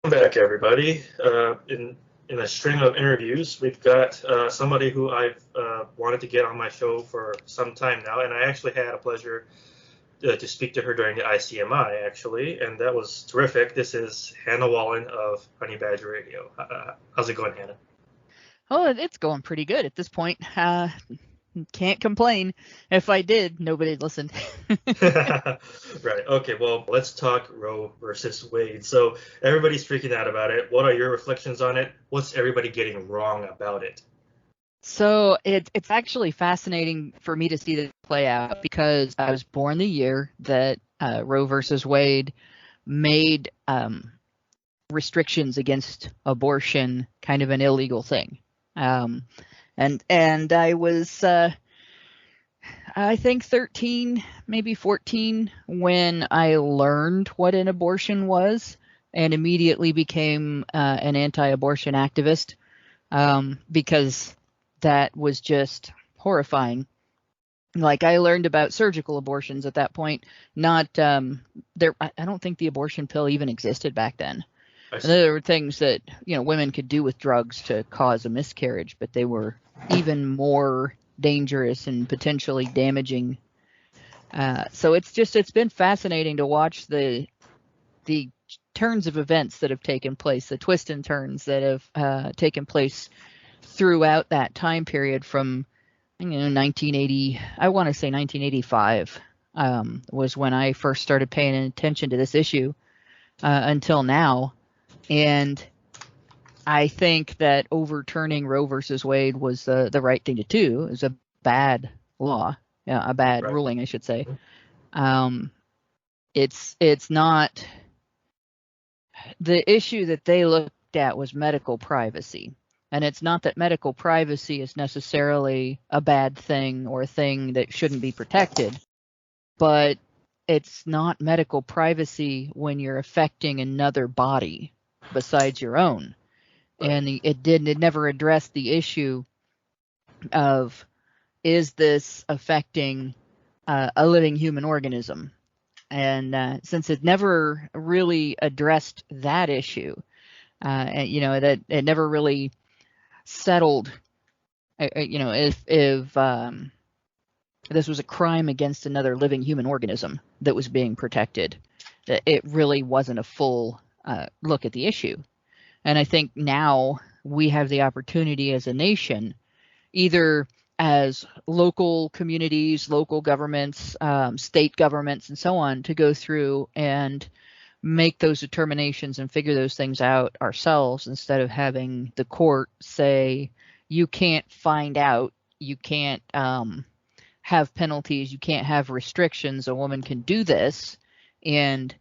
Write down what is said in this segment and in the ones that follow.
Welcome back, everybody. In a string of interviews, we've got somebody who I've wanted to get on my show for some time now, and I actually had a pleasure to speak to her during the ICMI, actually, and that was terrific. This is Hannah Wallen of Honey Badger Radio. How's it going, Hannah? Oh, it's going pretty good at this point. Can't complain. If I did, nobody'd listen. Right. Okay. Well, let's talk Roe versus Wade. So everybody's freaking out about it. What are your reflections on it? What's everybody getting wrong about it? So it's actually fascinating for me to see this play out because I was born the year that Roe versus Wade made restrictions against abortion kind of an illegal thing. And I was I think 13, maybe 14 when I learned what an abortion was and immediately became an anti-abortion activist because that was just horrifying. Like I learned about surgical abortions at that point. Not there. I don't think the abortion pill even existed back then. There were things that women could do with drugs to cause a miscarriage, but they were even more dangerous and potentially damaging. So it's been fascinating to watch the turns of events that have taken place, the twists and turns that have taken place throughout that time period from 1980. I want to say 1985 was when I first started paying attention to this issue until now. And I think that overturning Roe versus Wade was the right thing to do. It was a bad law, a bad ruling, I should say. It's not the issue that they looked at was medical privacy. And it's not that medical privacy is necessarily a bad thing or a thing that shouldn't be protected, but it's not medical privacy when you're affecting another body besides your own. And it never addressed the issue of, is this affecting a living human organism? And since it never really addressed that issue, that it never really settled, if this was a crime against another living human organism that was being protected, it really wasn't a full look at the issue. And I think now we have the opportunity as a nation, either as local communities, local governments, state governments, and so on, to go through and make those determinations and figure those things out ourselves instead of having the court say, you can't find out, you can't have penalties, you can't have restrictions, a woman can do this, and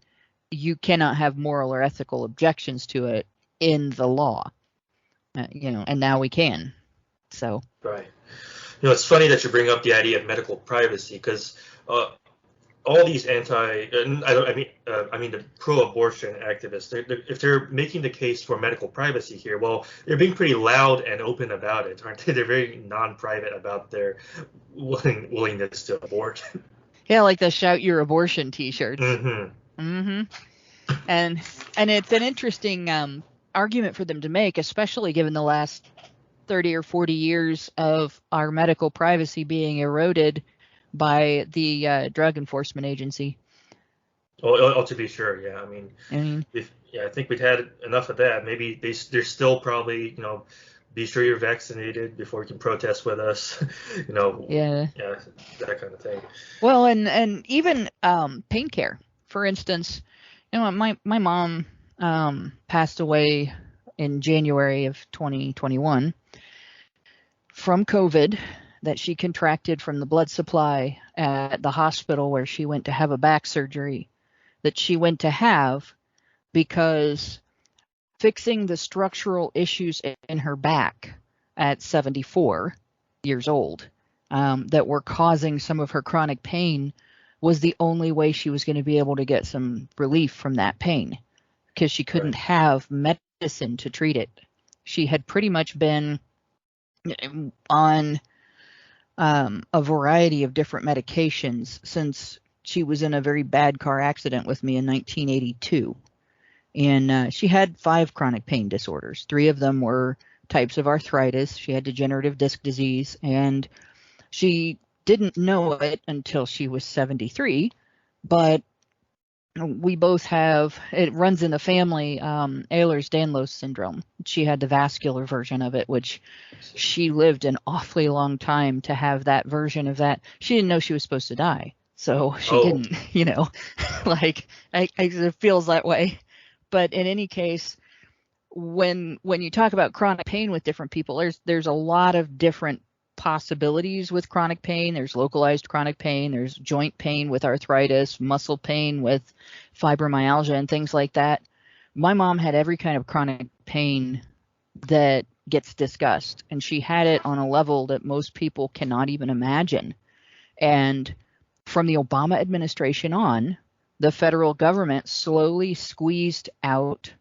you cannot have moral or ethical objections to it in the law, and now we can. So right. It's funny that you bring up the idea of medical privacy because all these the pro-abortion activists, if they're making the case for medical privacy here, well, they're being pretty loud and open about it, aren't they? They're very non-private about their willingness to abort. Yeah, like the "Shout Your Abortion" T-shirts. Mm-hmm. And it's an interesting argument for them to make, especially given the last 30 or 40 years of our medical privacy being eroded by the Drug Enforcement Agency. Oh, to be sure, yeah. I think we've had enough of that. Maybe they're still probably, be sure you're vaccinated before you can protest with us. Yeah, that kind of thing. Well, and even pain care, for instance. My mom passed away in January of 2021 from COVID that she contracted from the blood supply at the hospital where she went to have a back surgery that she went to have because fixing the structural issues in her back at 74 years old that were causing some of her chronic pain was the only way she was going to be able to get some relief from that pain, because she couldn't have medicine to treat it. She had pretty much been on a variety of different medications since she was in a very bad car accident with me in 1982. And she had 5 chronic pain disorders. 3 of them were types of arthritis. She had degenerative disc disease, and she didn't know it until she was 73. But we both have, it runs in the family, Ehlers-Danlos syndrome. She had the vascular version of it, which she lived an awfully long time to have that version of that. She didn't know she was supposed to die, so she didn't, like, it feels that way. But in any case, when you talk about chronic pain with different people, there's a lot of different possibilities with chronic pain. There's localized chronic pain, there's joint pain with arthritis, muscle pain with fibromyalgia and things like that. My mom had every kind of chronic pain that gets discussed, and she had it on a level that most people cannot even imagine. And from the Obama administration on, the federal government slowly squeezed out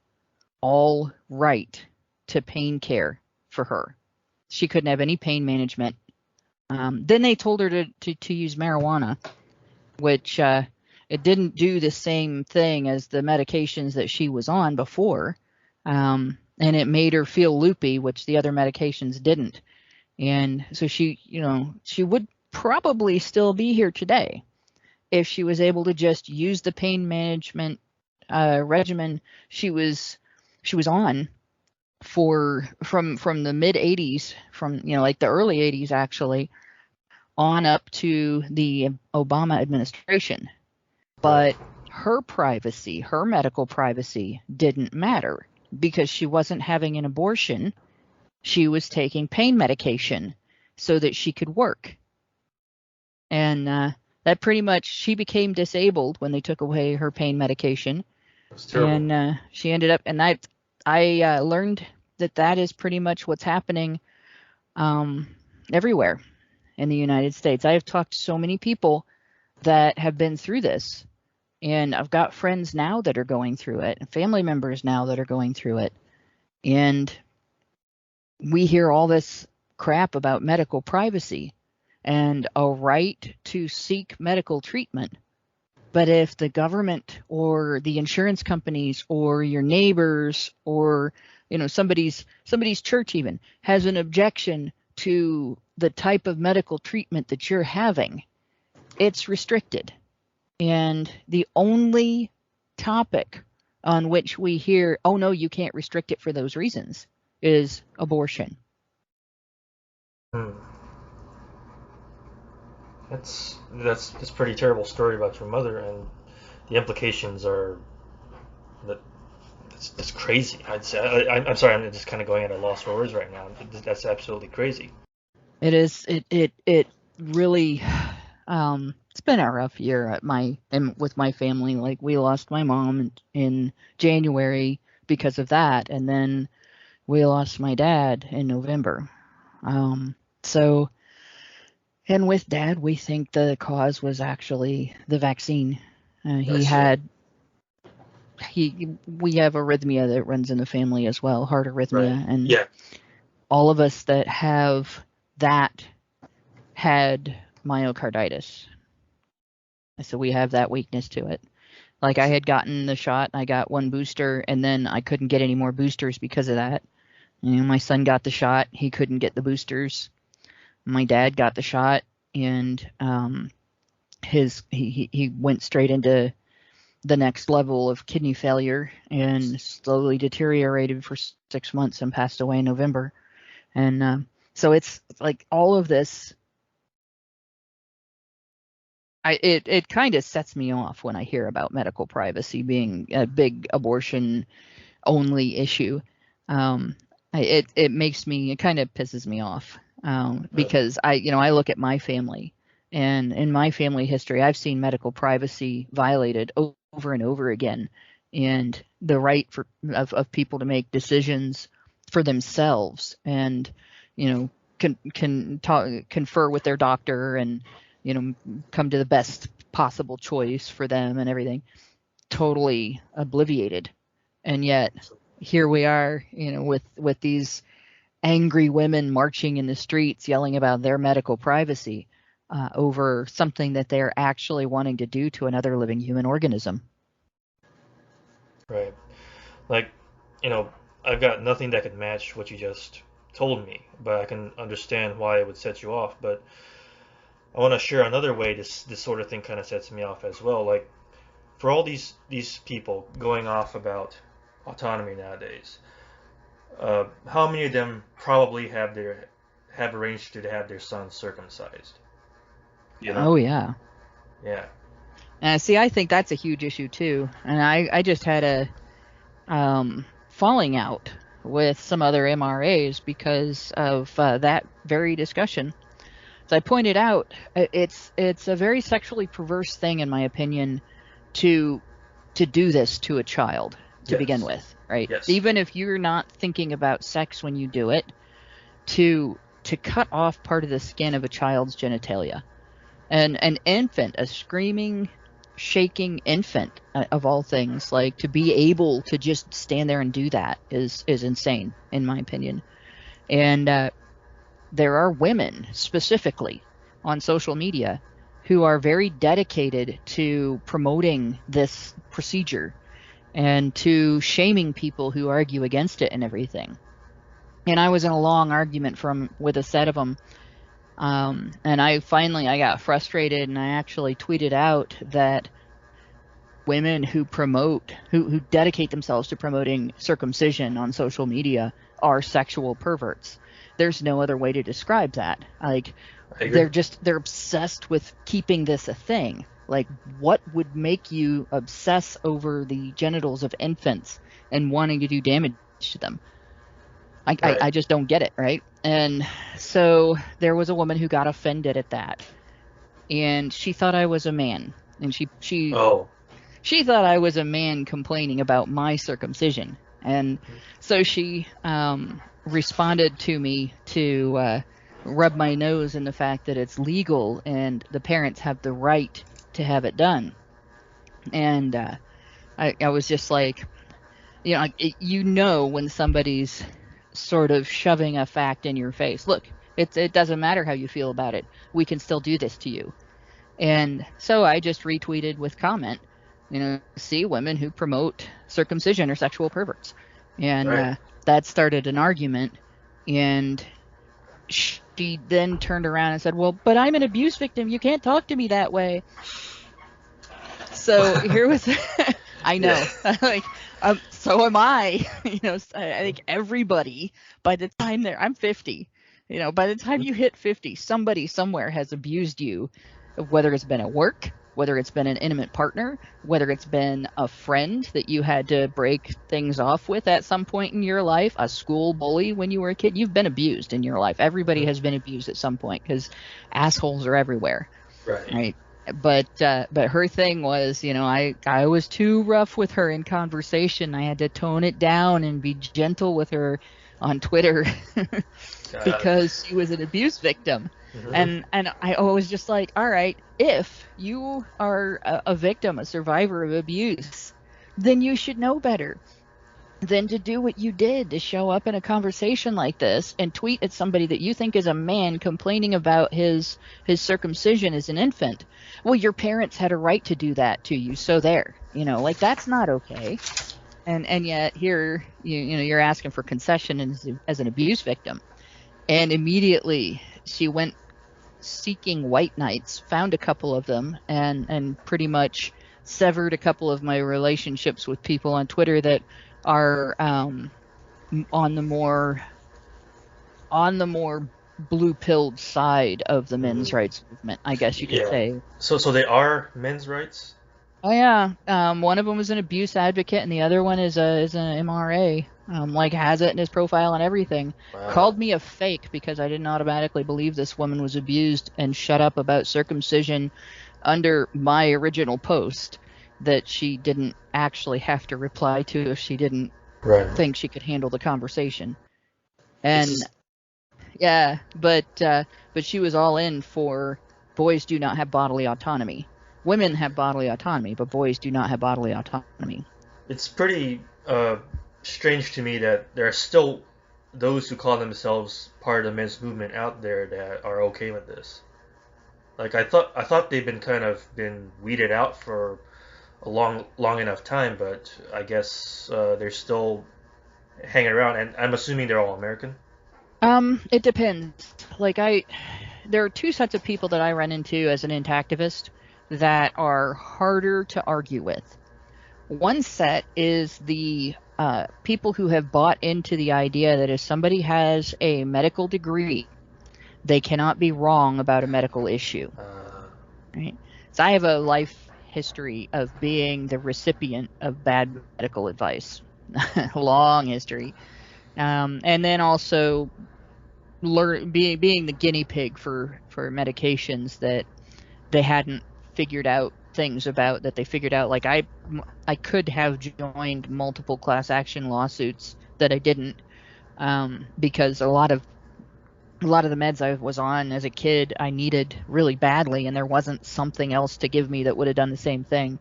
all right to pain care for her. She couldn't have any pain management. Then they told her to use marijuana, which it didn't do the same thing as the medications that she was on before. And it made her feel loopy, which the other medications didn't. And so she would probably still be here today if she was able to just use the pain management regimen she was on from the mid 80s, from like the early 80s actually, on up to the Obama administration. But her privacy, her medical privacy, didn't matter because she wasn't having an abortion. She was taking pain medication so that she could work. And that pretty much, she became disabled when they took away her pain medication. That's terrible. And she ended up, and I learned that is pretty much what's happening everywhere in the United States. I have talked to so many people that have been through this, and I've got friends now that are going through it, and family members now that are going through it. And we hear all this crap about medical privacy and a right to seek medical treatment. But if the government or the insurance companies or your neighbors or somebody's church even has an objection to the type of medical treatment that you're having, it's restricted. And the only topic on which we hear, oh no, you can't restrict it for those reasons, is abortion. That's a pretty terrible story about your mother, and the implications are that's crazy. I'd say. I'm sorry, I'm just kind of going at a loss for words right now. That's absolutely crazy. It is. It really. It's been a rough year with my family. Like, we lost my mom in January because of that, and then we lost my dad in November. So, and with Dad, we think the cause was actually the vaccine. We have arrhythmia that runs in the family as well, heart arrhythmia, and all of us that have that had myocarditis. So we have that weakness to it. Like, I had gotten the shot, I got 1 booster, and then I couldn't get any more boosters because of that. My son got the shot, he couldn't get the boosters. My dad got the shot, and he went straight into the next level of kidney failure and slowly deteriorated for 6 months and passed away in November. And so it's like all of this. It kind of sets me off when I hear about medical privacy being a big abortion only issue. It kind of pisses me off because I look at my family, and in my family history, I've seen medical privacy violated over and over again, and the right of people to make decisions for themselves, and can confer with their doctor and come to the best possible choice for them and everything, totally obliviated. And yet here we are, with these angry women marching in the streets yelling about their medical privacy over something that they're actually wanting to do to another living human organism. Right. Like, you know, I've got nothing that could match what you just told me, but I can understand why it would set you off. But I want to share another way this sort of thing kind of sets me off as well. Like, for all these people going off about autonomy nowadays, how many of them probably have arranged to have their sons circumcised? You know? Oh yeah. Yeah. See, I think that's a huge issue too. And I just had a falling out with some other MRAs because of that very discussion. As I pointed out, it's a very sexually perverse thing, in my opinion, to do this to a child to begin Yes. with, right? Yes. Even if you're not thinking about sex when you do it, to cut off part of the skin of a child's genitalia. And an infant, a screaming, shaking infant, of all things, like, to be able to just stand there and do that is insane, in my opinion. And there are women specifically on social media who are very dedicated to promoting this procedure and to shaming people who argue against it and everything. And I was in a long argument with a set of them. And I got frustrated, and I actually tweeted out that women who dedicate themselves to promoting circumcision on social media are sexual perverts. There's no other way to describe that. Like, they're obsessed with keeping this a thing. Like, what would make you obsess over the genitals of infants and wanting to do damage to them? I just don't get it, right? And so there was a woman who got offended at that, and she thought I was a man, and she thought I was a man complaining about my circumcision, and so she responded to me to rub my nose in the fact that it's legal and the parents have the right to have it done. And I was just like, when somebody's sort of shoving a fact in your face. Look, it doesn't matter how you feel about it. We can still do this to you. And so I just retweeted with comment, see, women who promote circumcision are sexual perverts. And that started an argument. And she then turned around and said, well, but I'm an abuse victim. You can't talk to me that way. So here was, I know, like, so am I. I think everybody, by the time I'm 50, by the time you hit 50, somebody somewhere has abused you, whether it's been at work, whether it's been an intimate partner, whether it's been a friend that you had to break things off with at some point in your life, a school bully when you were a kid. You've been abused in your life. Everybody has been abused at some point because assholes are everywhere. Right. But her thing was, I was too rough with her in conversation. I had to tone it down and be gentle with her on Twitter because she was an abuse victim. Mm-hmm. And I was just like, all right, if you are a victim, a survivor of abuse, then you should know better than to do what you did, to show up in a conversation like this and tweet at somebody that you think is a man complaining about his circumcision as an infant. Well, your parents had a right to do that to you, so there. Like, that's not okay. And yet here, you're asking for concession as an abuse victim. And immediately she went seeking white knights, found a couple of them, and pretty much severed a couple of my relationships with people on Twitter that are on the more blue-pilled side of the men's rights movement, I guess you could say. So they are men's rights? Oh yeah. One of them is an abuse advocate, and the other one is an MRA. Has it in his profile and everything. Wow. Called me a fake because I didn't automatically believe this woman was abused and shut up about circumcision under my original post that she didn't actually have to reply to if she didn't think she could handle the conversation. And but she was all in for boys do not have bodily autonomy. Women have bodily autonomy, but boys do not have bodily autonomy. It's pretty strange to me that there are still those who call themselves part of the men's movement out there that are okay with this. Like, I thought they've been weeded out for a long enough time, but I guess they're still hanging around, and I'm assuming they're all American. It depends. There are two sets of people that I run into as an intactivist that are harder to argue with. One set is the people who have bought into the idea that if somebody has a medical degree, they cannot be wrong about a medical issue. Right? So I have a life history of being the recipient of bad medical advice, long history, and then also being the guinea pig for medications that they hadn't figured out things about that they figured out. Like I could have joined multiple class action lawsuits that I didn't, because a lot of the meds I was on as a kid I needed really badly, and there wasn't something else to give me that would have done the same thing.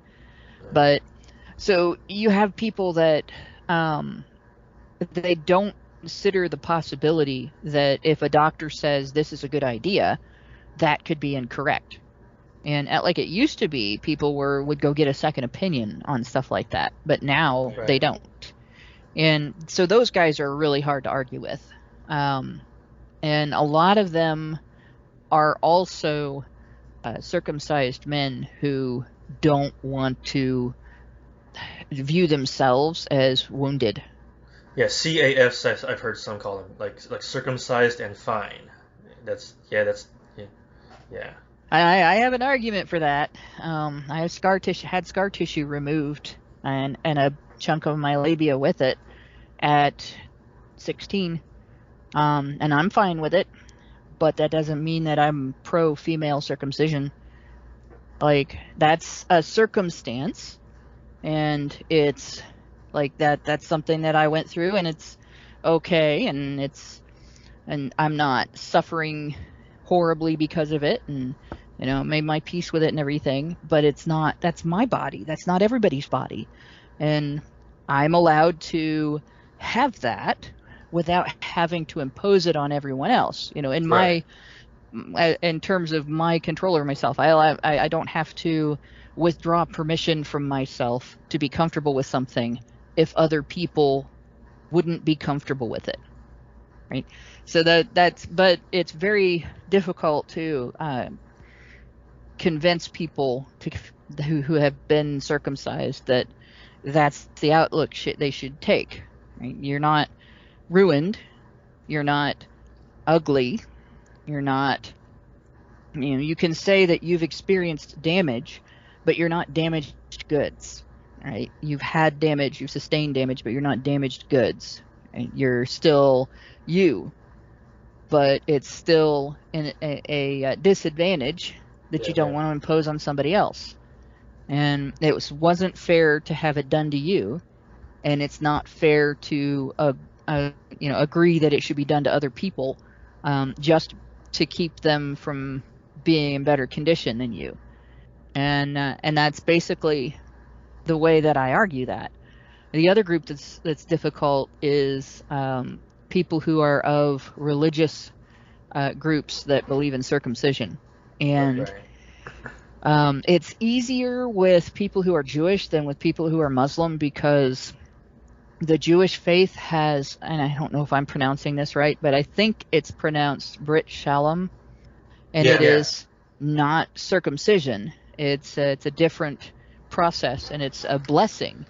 But so you have people that they don't consider the possibility that if a doctor says this is a good idea, that could be incorrect. And like it used to be, people would go get a second opinion on stuff like that, but now they don't. And so those guys are really hard to argue with. And a lot of them are also circumcised men who don't want to view themselves as wounded. Yeah, CAFs. I've heard some call them like circumcised and fine. Yeah. I have an argument for that. I have had scar tissue removed and a chunk of my labia with it at 16. And I'm fine with it, but that doesn't mean that I'm pro female circumcision. Like that's a circumstance, and it's like that's something that I went through, and it's okay, and I'm not suffering horribly because of it, and made my peace with it and everything, but that's my body. That's not everybody's body. And I'm allowed to have that without having to impose it on everyone else. In terms of my control over myself, I don't have to withdraw permission from myself to be comfortable with something if other people wouldn't be comfortable with it. Right. So but it's very difficult to convince people who have been circumcised that that's the outlook they should take. Right? You're not ruined. You're not ugly. You're not, you can say that you've experienced damage, but you're not damaged goods, right? You've had damage, you've sustained damage, but you're not damaged goods. Right? You're still you, but it's still a disadvantage that you don't want to impose on somebody else. And it wasn't fair to have it done to you, and it's not fair to agree that it should be done to other people, just to keep them from being in better condition than you. And that's basically the way that I argue that. The other group that's difficult is people who are of religious groups that believe in circumcision. And it's easier with people who are Jewish than with people who are Muslim, because the Jewish faith has, and I don't know if I'm pronouncing this right, but I think it's pronounced Brit Shalom, and it is not circumcision. It's a different process, and it's a blessing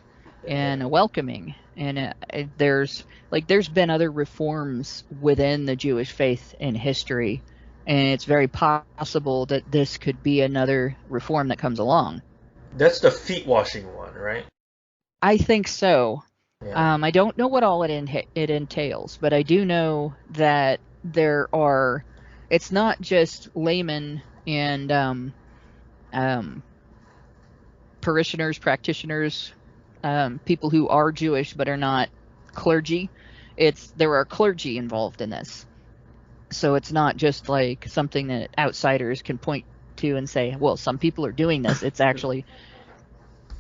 and a welcoming. And there's been other reforms within the Jewish faith in history, and it's very possible that this could be another reform that comes along. That's the feet washing one, right? I think so. Yeah. I don't know what all it entails, but I do know that it's not just laymen and parishioners, practitioners, people who are Jewish but are not clergy. There are clergy involved in this. So it's not just like something that outsiders can point to and say, well, some people are doing this. It's actually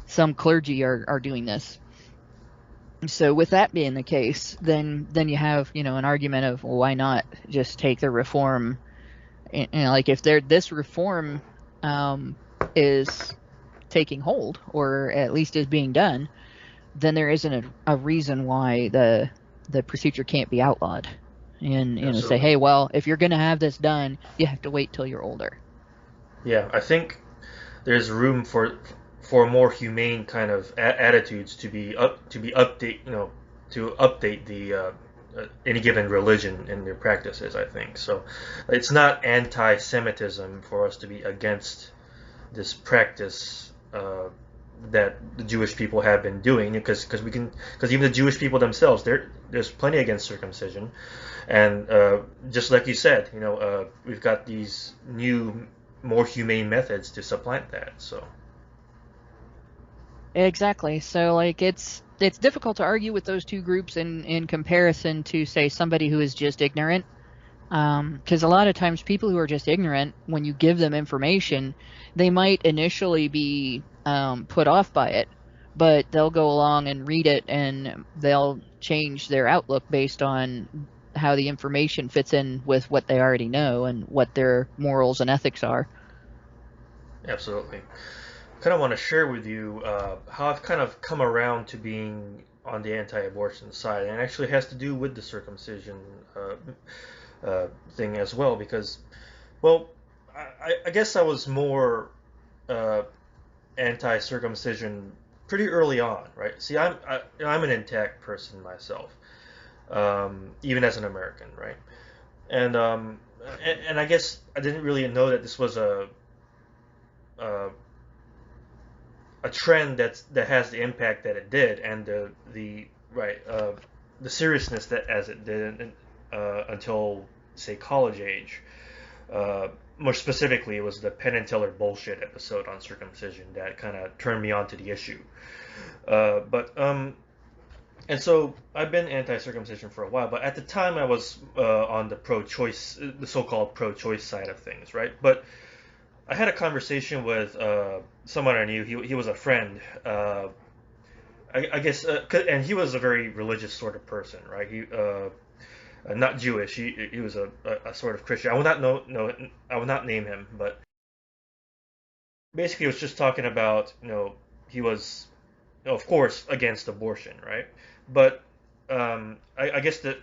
some clergy are doing this. So with that being the case, then you have, an argument of, well, why not just take the reform? Like if this reform is taking hold, or at least is being done, then there isn't a reason why the procedure can't be outlawed. And say, Absolutely. hey, well, if you're going to have this done, you have to wait till you're older. Yeah, I think there's room for more humane kind of attitudes to be update, to update the any given religion in their practices. I think so. It's not anti-Semitism for us to be against this practice that the Jewish people have been doing, because even the Jewish people themselves, there's plenty against circumcision, and just like you said, we've got these new, more humane methods to supplant that. So Exactly. So like it's difficult to argue with those two groups in comparison to, say, somebody who is just ignorant. Because a lot of times people who are just ignorant, when you give them information, they might initially be put off by it, but they'll go along and read it and they'll change their outlook based on how the information fits in with what they already know and what their morals and ethics are. absolutely. Kind of want to share with you how I've kind of come around to being on the anti-abortion side, and it actually has to do with the circumcision thing as well. Because, well, I guess I was more uh, anti-circumcision pretty early on, right? See, I'm an intact person myself, even as an American, right? And I guess I didn't really know that this was a a trend that has the impact that it did, and the right the seriousness that as it did until, say, college age. More specifically, it was the Penn and Teller bullshit episode on circumcision that kind of turned me on to the issue. But And so I've been anti-circumcision for a while, but at the time I was on the pro-choice, the so-called pro-choice side of things, right? But I had a conversation with someone I knew. He was a friend. I guess, and he was a very religious sort of person, right? He not Jewish. He was a sort of Christian. I will not I will not name him, but basically, he was just talking about, he was, of course, against abortion, right? But I guess that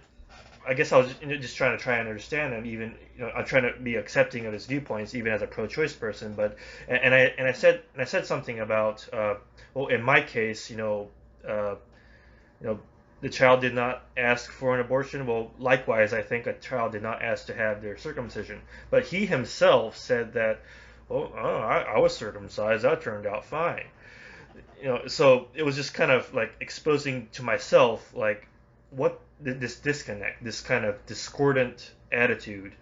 I guess I was just trying to understand him. Even, I'm trying to be accepting of his viewpoints, even as a pro-choice person. But I said something about, well, in my case, you know, the child did not ask for an abortion. Well, likewise, I think a child did not ask to have their circumcision. But he himself said that, well, I was circumcised. That turned out fine. So it was just kind of like exposing to myself, like, what this disconnect, this kind of discordant attitude,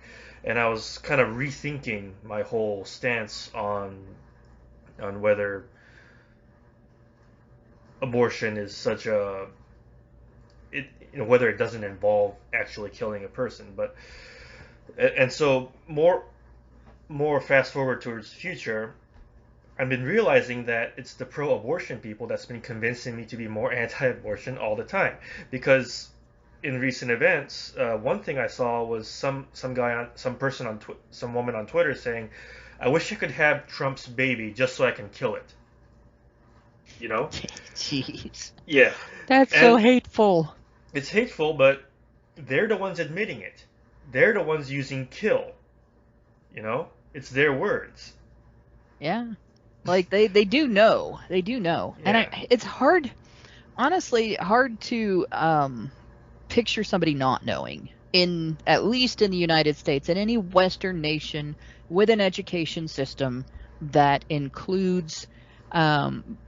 and I was kind of rethinking my whole stance on whether abortion is such a it whether it doesn't involve actually killing a person. But and so more fast forward towards the future, I've been realizing that it's the pro-abortion people that's been convincing me to be more anti-abortion all the time. Because in recent events, one thing I saw was some woman on Twitter saying, "I wish I could have Trump's baby just so I can kill it." You know? Jeez. Yeah. That's so And hateful. it's hateful, but they're the ones admitting it. They're the ones using kill. It's their words. Yeah. Like they do know. They do know. And Yeah. it's hard, honestly, hard to picture somebody not knowing, in at least in the United States, in any Western nation with an education system that includes an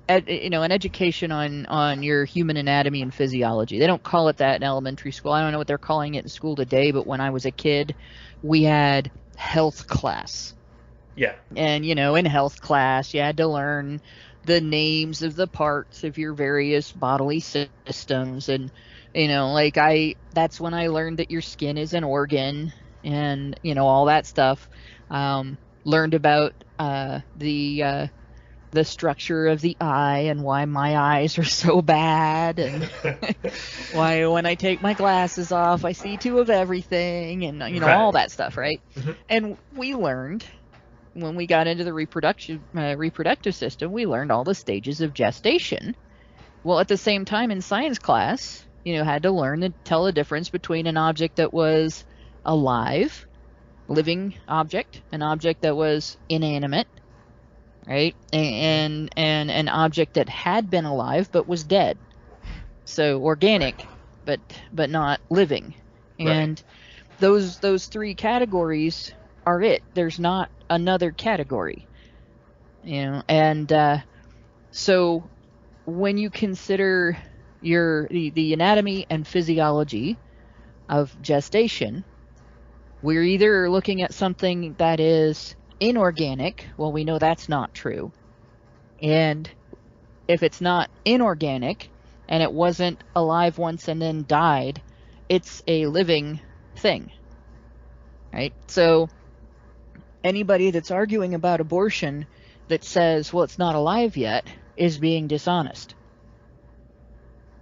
education on your human anatomy and physiology. They don't call it that in elementary school. I don't know what they're calling it in school today, but when I was a kid, we had health class. Yeah. And in health class, you had to learn the names of the parts of your various bodily systems. And that's when I learned that your skin is an organ, and all that stuff. Learned about the structure of the eye and why my eyes are so bad, and why when I take my glasses off I see two of everything, and all Right. that stuff, right? Mhm. And we learned when we got into the reproductive system, we learned all the stages of gestation. Well, at the same time in science class, had to learn to tell the difference between an object that was alive, living object, an object that was inanimate, right? And an object that had been alive but was dead. So organic, but not living. And those three categories are it. There's not another category. And so when you consider the anatomy and physiology of gestation, we're either looking at something that is inorganic. Well, we know that's not true. And if it's not inorganic and it wasn't alive once and then died, it's a living thing, right? So anybody that's arguing about abortion that says, well, it's not alive yet, is being dishonest.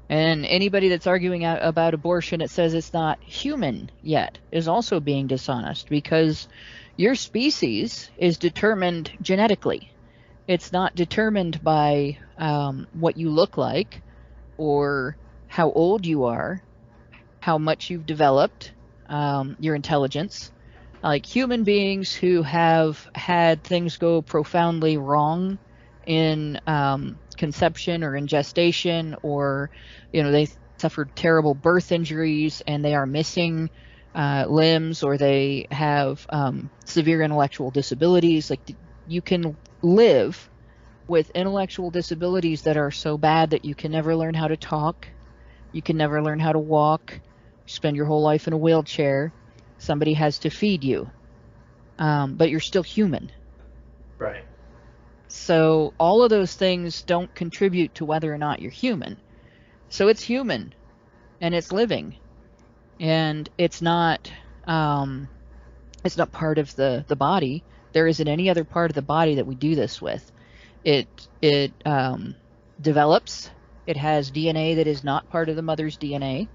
And anybody that's arguing about abortion that says it's not human yet is also being dishonest, because your species is determined genetically. It's not determined by what you look like or how old you are, how much you've developed, your intelligence. Like human beings who have had things go profoundly wrong in conception or in gestation, or they suffered terrible birth injuries and they are missing limbs, or they have severe intellectual disabilities. Like, you can live with intellectual disabilities that are so bad that you can never learn how to talk, you can never learn how to walk, spend your whole life in a wheelchair, somebody has to feed you, but you're still human. Right. So all of those things don't contribute to whether or not you're human. So it's human, and it's living, and it's not part of the body. There isn't any other part of the body that we do this with. It develops. It has DNA that is not part of the mother's DNA.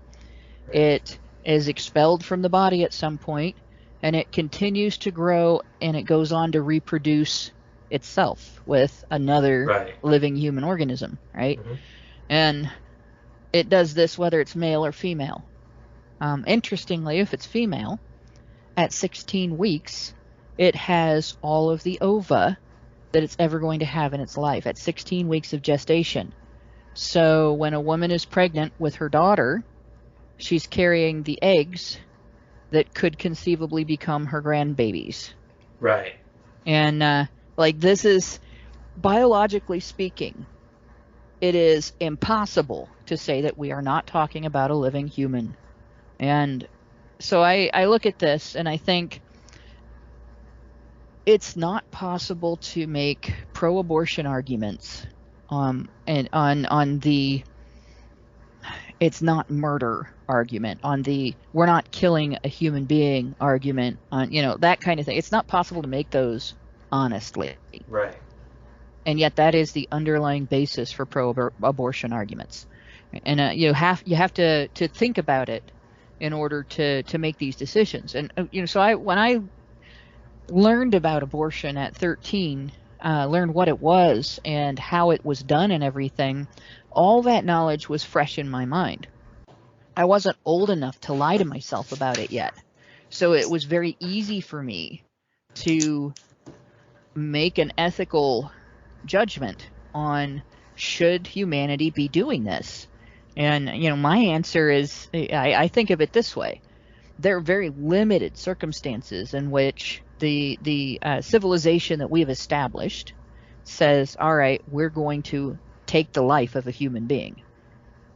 Right. It is expelled from the body at some point, and it continues to grow, and it goes on to reproduce itself with another living human organism, right? Mm-hmm. And it does this whether it's male or female. Interestingly, if it's female, at 16 weeks, it has all of the ova that it's ever going to have in its life at 16 weeks of gestation. So when a woman is pregnant with her daughter, she's carrying the eggs that could conceivably become her grandbabies. Right. And this is, biologically speaking, it is impossible to say that we are not talking about a living human. And so I look at this and I think it's not possible to make pro-abortion arguments and on the it's not murder argument, on the we're not killing a human being argument, on that kind of thing. It's not possible to make those honestly. Right. And yet that is the underlying basis for pro-abortion arguments. And you have to think about it in order to make these decisions. And so when I learned about abortion at 13, learned what it was and how it was done and everything, all that knowledge was fresh in my mind. I wasn't old enough to lie to myself about it yet. So it was very easy for me to make an ethical judgment on should humanity be doing this. And my answer is, I think of it this way: there are very limited circumstances in which the civilization that we've established says, all right, we're going to take the life of a human being,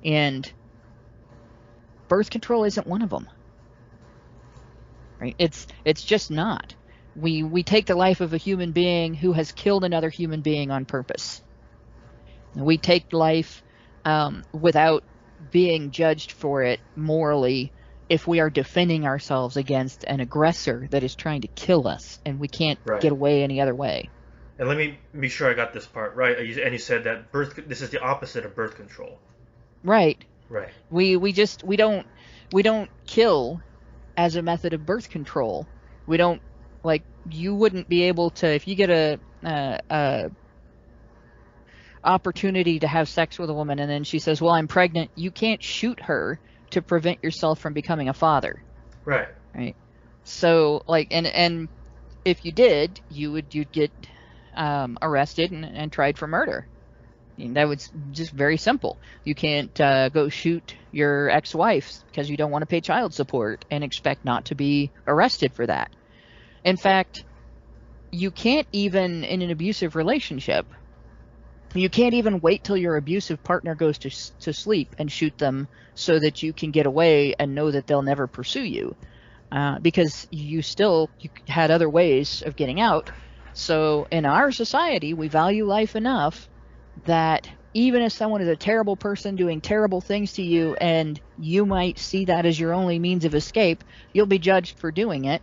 and birth control isn't one of them. Right? It's just not. We take the life of a human being who has killed another human being on purpose. We take life without being judged for it morally if we are defending ourselves against an aggressor that is trying to kill us, and we can't get away any other way. And let me be sure I got this part right. And you said that this is the opposite of birth control. Right. Right. We don't kill as a method of birth control. We don't like you wouldn't be able to, if you get a opportunity to have sex with a woman and then she says, well, I'm pregnant, you can't shoot her to prevent yourself from becoming a father. Right. Right. So like, and if you did, you'd get arrested and tried for murder. I mean, that was just very simple. You can't go shoot your ex-wife because you don't want to pay child support and expect not to be arrested for that. In fact, you can't even, in an abusive relationship, you can't even wait till your abusive partner goes to sleep and shoot them so that you can get away and know that they'll never pursue you, because you had other ways of getting out. So in our society, we value life enough that even if someone is a terrible person doing terrible things to you and you might see that as your only means of escape, you'll be judged for doing it.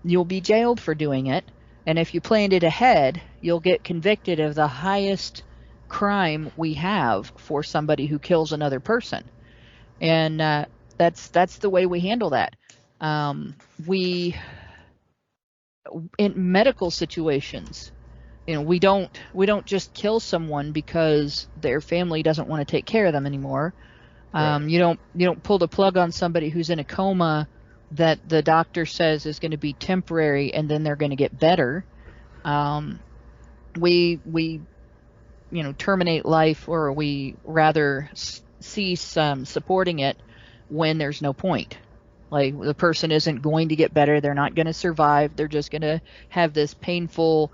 You'll be jailed for doing it. And if you planned it ahead, you'll get convicted of the highest crime we have for somebody who kills another person. And that's the way we handle that. We, in medical situations, we don't just kill someone because their family doesn't want to take care of them anymore. Right. You don't pull the plug on somebody who's in a coma that the doctor says is going to be temporary and then they're going to get better. We terminate life, or we rather cease supporting it when there's no point. Like the person isn't going to get better, they're not going to survive, they're just going to have this painful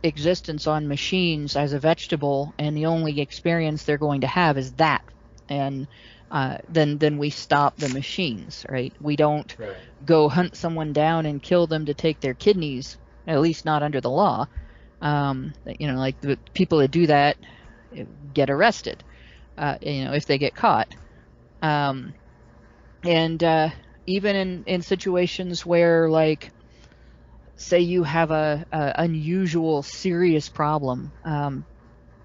existence on machines as a vegetable, and the only experience they're going to have is that. And then we stop the machines, right? We don't go hunt someone down and kill them to take their kidneys, at least not under the law. Like the people that do that get arrested, if they get caught. Even in situations where, like, say you have a unusual, serious problem,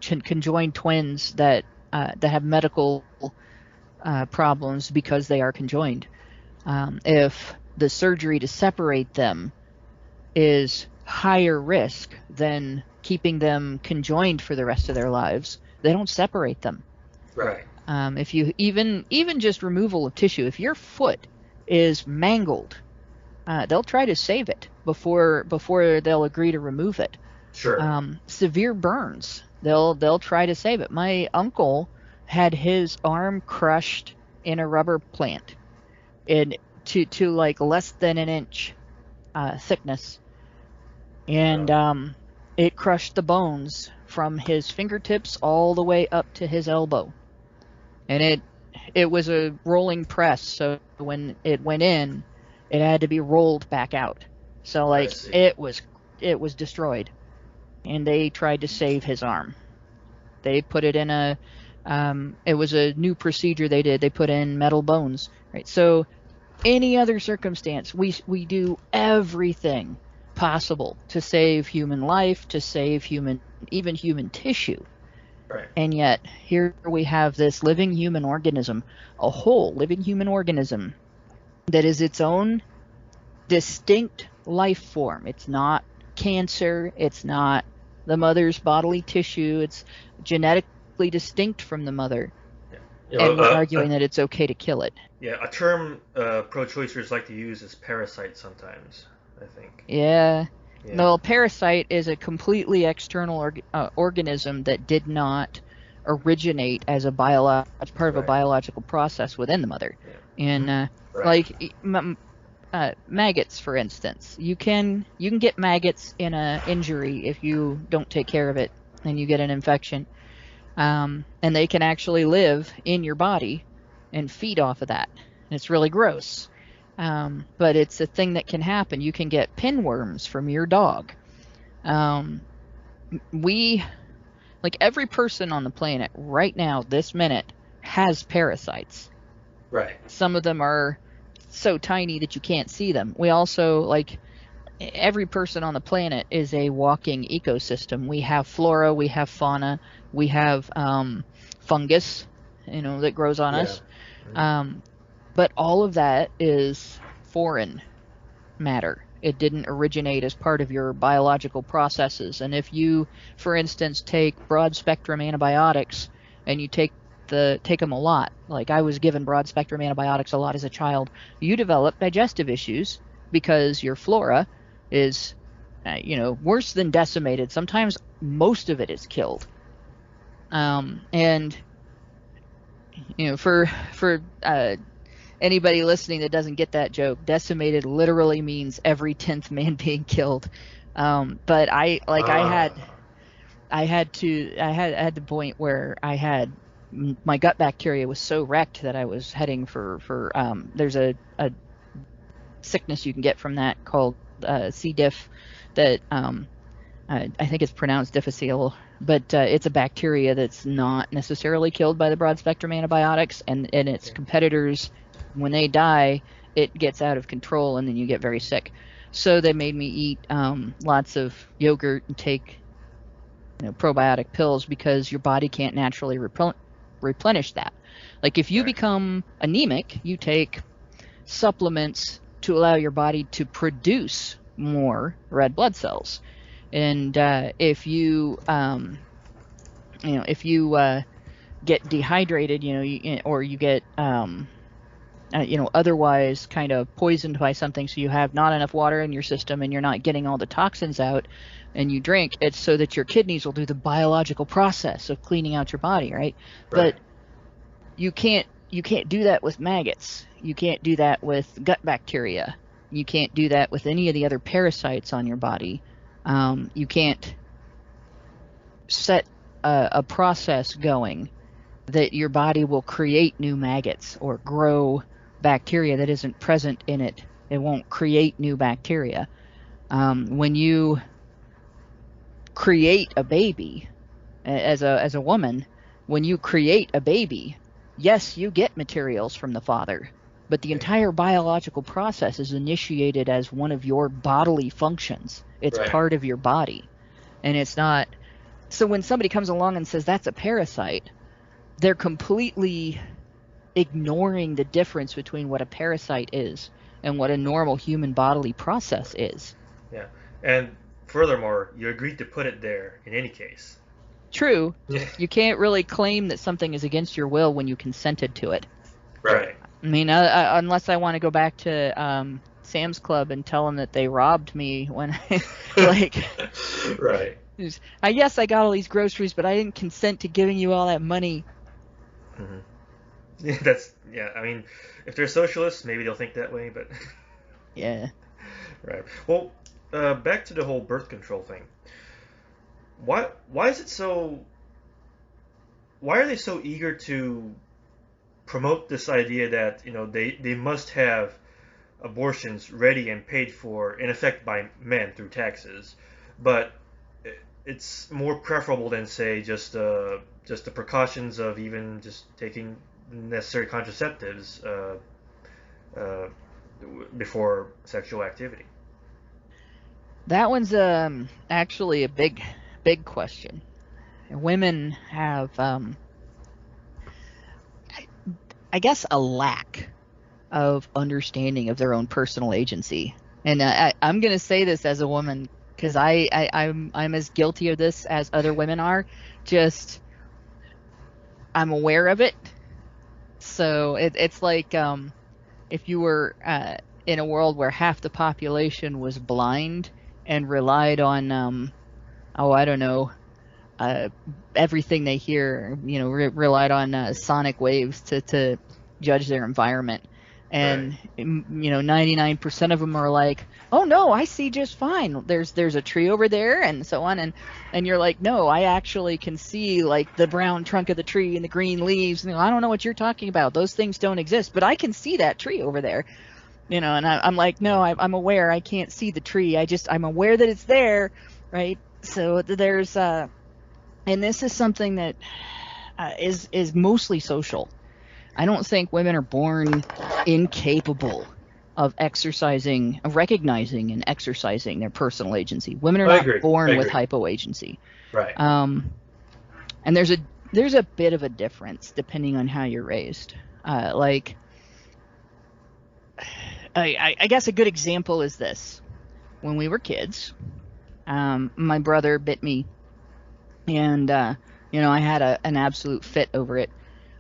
conjoined twins that have medical problems because they are conjoined. If the surgery to separate them is higher risk than keeping them conjoined for the rest of their lives, they don't separate them. Right. If you even just removal of tissue, if your foot is mangled, they'll try to save it before they'll agree to remove it. Sure. Severe burns, they'll try to save it. My uncle had his arm crushed in a rubber plant, to like less than an inch thickness, and it crushed the bones from his fingertips all the way up to his elbow. And it was a rolling press, so when it went in, it had to be rolled back out. So like it was destroyed, and they tried to save his arm. They put it in it was a new procedure they did. They put in metal bones, right? So any other circumstance, we do everything possible to save human life, to save even human tissue. Right. And yet here we have this living human organism, a whole living human organism that is its own distinct life form. It's not cancer, it's not the mother's bodily tissue, it's genetically distinct from the mother. And we're arguing that it's okay to kill it. Yeah, a term pro-choicers like to use is parasite sometimes, I think. Yeah. No, parasite is a completely external organism that did not originate as part of a biological process within the mother. Yeah. And maggots, for instance, you can get maggots in an injury if you don't take care of it and you get an infection, and they can actually live in your body and feed off of that. And it's really gross. But it's a thing that can happen. You can get pinworms from your dog. Every person on the planet right now, this minute, has parasites. Right. Some of them are so tiny that you can't see them. We also, every person on the planet is a walking ecosystem. We have flora, we have fauna, we have fungus, that grows on us. But all of that is foreign matter. It didn't originate as part of your biological processes. And if you, for instance, take broad spectrum antibiotics and you take them a lot, like I was given broad spectrum antibiotics a lot as a child, you develop digestive issues because your flora is, worse than decimated. Sometimes most of it is killed. And for anybody listening that doesn't get that joke, decimated literally means every 10th man being killed. But I had the point where I had my gut bacteria was so wrecked that I was heading for there's a sickness you can get from that called C. diff that I think it's pronounced difficile, but it's a bacteria that's not necessarily killed by the broad spectrum antibiotics, and its competitors, when they die, it gets out of control and then you get very sick. So they made me eat lots of yogurt and take probiotic pills because your body can't naturally replenish that. Like if you become anemic, you take supplements to allow your body to produce more red blood cells. And if you get dehydrated, or you get otherwise kind of poisoned by something, so you have not enough water in your system and you're not getting all the toxins out, and you drink, it's so that your kidneys will do the biological process of cleaning out your body, right? But you can't do that with maggots. You can't do that with gut bacteria. You can't do that with any of the other parasites on your body. You can't set a process going that your body will create new maggots or grow bacteria that isn't present in it. It won't create new bacteria. When you create a baby, as a woman, when you create a baby, yes, you get materials from the father, but the entire biological process is initiated as one of your bodily functions. It's part of your body, and it's not. So when somebody comes along and says that's a parasite, they're completely ignoring the difference between what a parasite is and what a normal human bodily process is. Yeah, and furthermore, you agreed to put it there in any case. True. You can't really claim that something is against your will when you consented to it. Right. I mean, unless I want to go back to Sam's Club and tell them that they robbed me when Right. Yes, I got all these groceries, but I didn't consent to giving you all that money. Mm-hmm. I mean, if they're socialists, maybe they'll think that way, but yeah. Right. Well, back to the whole birth control thing. Why is it so? Why are they so eager to promote this idea that they must have abortions ready and paid for, in effect, by men through taxes, but it's more preferable than, say, just the precautions of even just taking necessary contraceptives before sexual activity? That one's actually a big question. Women have, I guess, a lack of understanding of their own personal agency. And I'm going to say this as a woman because I'm as guilty of this as other women are. Just I'm aware of it. So it's like if you were in a world where half the population was blind and relied on I don't know, everything they hear, relied on sonic waves to judge their environment. And 99% of them are like, oh no, I see just fine. There's a tree over there, and so on. And you're like, no, I actually can see like the brown trunk of the tree and the green leaves. I don't know what you're talking about. Those things don't exist, but I can see that tree over there. And I'm like, no, I'm aware. I can't see the tree. I'm aware that it's there, right? So there's and this is something that is mostly social. I don't think women are born incapable of recognizing and exercising their personal agency. Women are not born with hypoagency. Right. And there's a bit of a difference depending on how you're raised. I guess a good example is this. when we were kids. My brother bit me, and I had an absolute fit over it.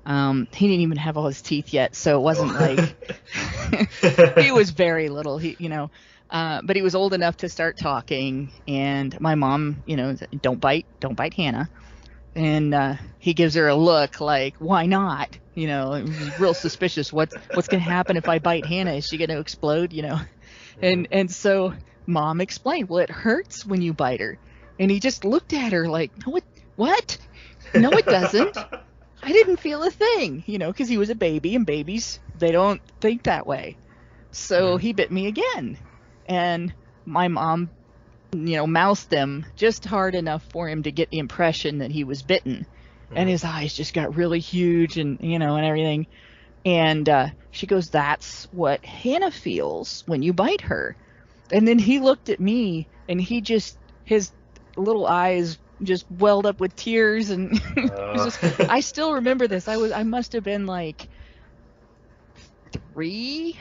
He didn't even have all his teeth yet, so it wasn't like he was very little. But he was old enough to start talking, and my mom, said, don't bite Hannah. And he gives her a look like, why not? Real suspicious. What's going to happen if I bite Hannah? Is she going to explode? And so mom explained, well, it hurts when you bite her. And he just looked at her like, no, what? No, it doesn't. I didn't feel a thing, because he was a baby, and babies, they don't think that way. So he bit me again. And my mom, mouthed him just hard enough for him to get the impression that he was bitten. And his eyes just got really huge and, and everything. And she goes, that's what Hannah feels when you bite her. And then he looked at me, and his little eyes just welled up with tears. And I still remember this. I must have been like 3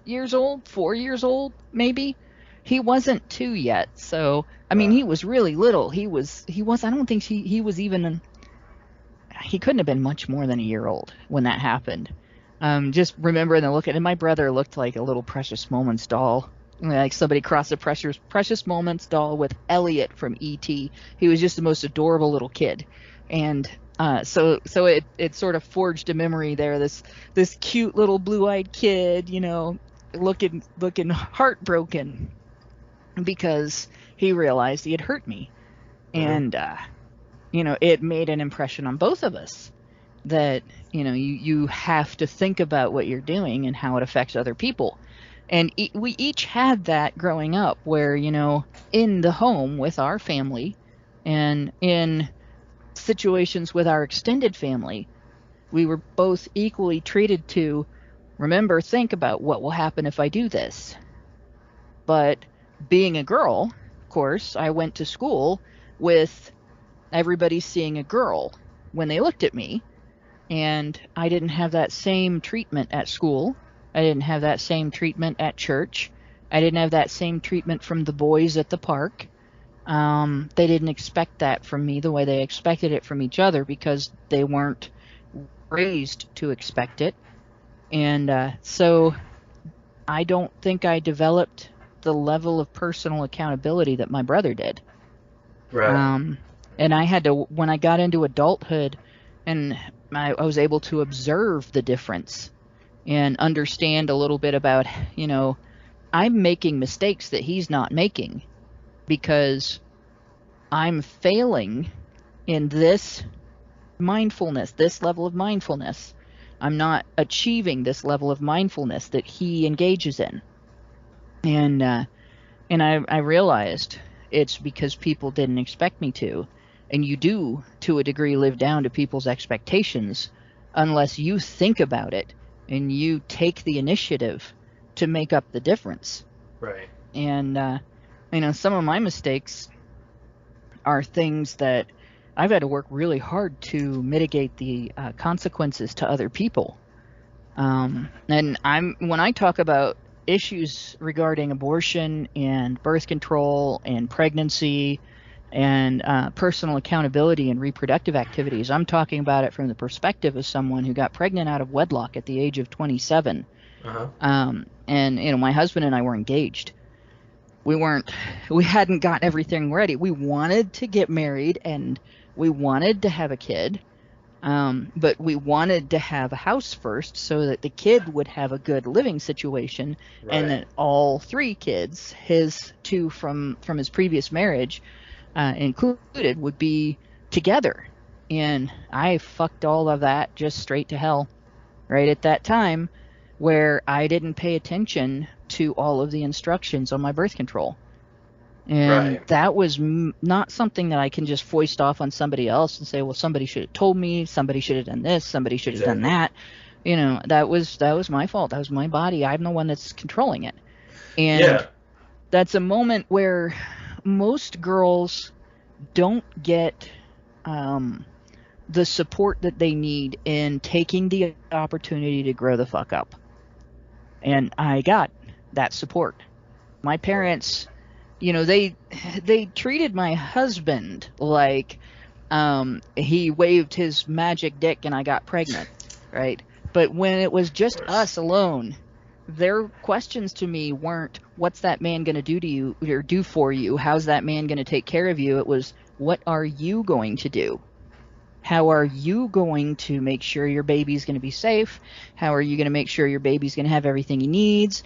years old, 4 years old, maybe. He wasn't 2 yet. So, I mean, he was really little. I don't think he was even, he couldn't have been much more than a year old when that happened. Just remembering the look at it. And my brother looked like a little Precious Moments doll. Like somebody crossed a Precious Moments doll with Elliot from E.T. He was just the most adorable little kid. And so it sort of forged a memory there. This cute little blue-eyed kid, looking heartbroken because he realized he had hurt me. And it made an impression on both of us that you have to think about what you're doing and how it affects other people. And we each had that growing up where, in the home with our family and in situations with our extended family, we were both equally treated to remember, think about what will happen if I do this. But being a girl, of course, I went to school with everybody seeing a girl when they looked at me. And I didn't have that same treatment at school. I didn't have that same treatment at church. I didn't have that same treatment from the boys at the park. They didn't expect that from me the way they expected it from each other because they weren't raised to expect it. And so I don't think I developed the level of personal accountability that my brother did. Right. And I had to, when I got into adulthood and I was able to observe the difference and understand a little bit about, I'm making mistakes that he's not making because I'm failing in this mindfulness, this level of mindfulness. I'm not achieving this level of mindfulness that he engages in. And I realized it's because people didn't expect me to. And you do, to a degree, live down to people's expectations unless you think about it and you take the initiative to make up the difference. Right. And, some of my mistakes are things that I've had to work really hard to mitigate the consequences to other people. And when I talk about issues regarding abortion and birth control and pregnancy and personal accountability and reproductive activities, I'm talking about it from the perspective of someone who got pregnant out of wedlock at the age of 27. And my husband and I were engaged. We hadn't got everything ready. We wanted to get married and we wanted to have a kid. But we wanted to have a house first so that the kid would have a good living situation. Right. And that all 3 kids, his 2 from his previous marriage included, would be together. And I fucked all of that just straight to hell right at that time, where I didn't pay attention to all of the instructions on my birth control. And that was not something that I can just foist off on somebody else and say, well, somebody should have told me, somebody should have done this, somebody should have done that. That was my fault. That was my body. I'm the one that's controlling it. And that's a moment where most girls don't get the support that they need in taking the opportunity to grow the fuck up. And I got that support. My parents, they treated my husband like he waved his magic dick and I got pregnant, right? But when it was Of just course. us alone, their questions to me weren't, what's that man going to do to you or do for you? How's that man going to take care of you? It was, what are you going to do? How are you going to make sure your baby's going to be safe? How are you going to make sure your baby's going to have everything he needs?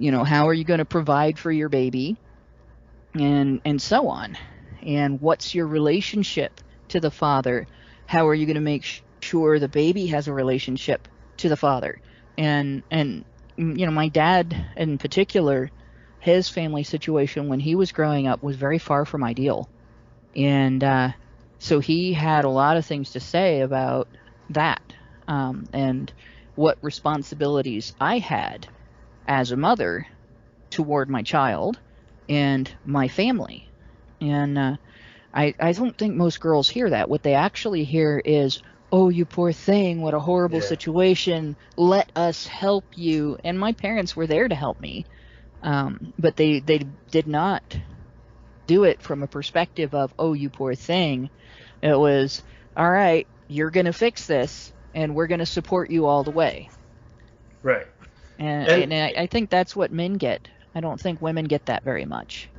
How are you going to provide for your baby? And so on. And what's your relationship to the father? How are you going to make sure the baby has a relationship to the father? And my dad in particular, his family situation when he was growing up was very far from ideal. And so he had a lot of things to say about that, and what responsibilities I had as a mother toward my child and my family. And I don't think most girls hear that. What they actually hear is, oh, you poor thing, what a horrible Yeah. situation. Let us help you. And my parents were there to help me. But they did not do it from a perspective of, oh, you poor thing. It was, all right, you're going to fix this and we're going to support you all the way. Right. And, And and I think that's what men get. I don't think women get that very much.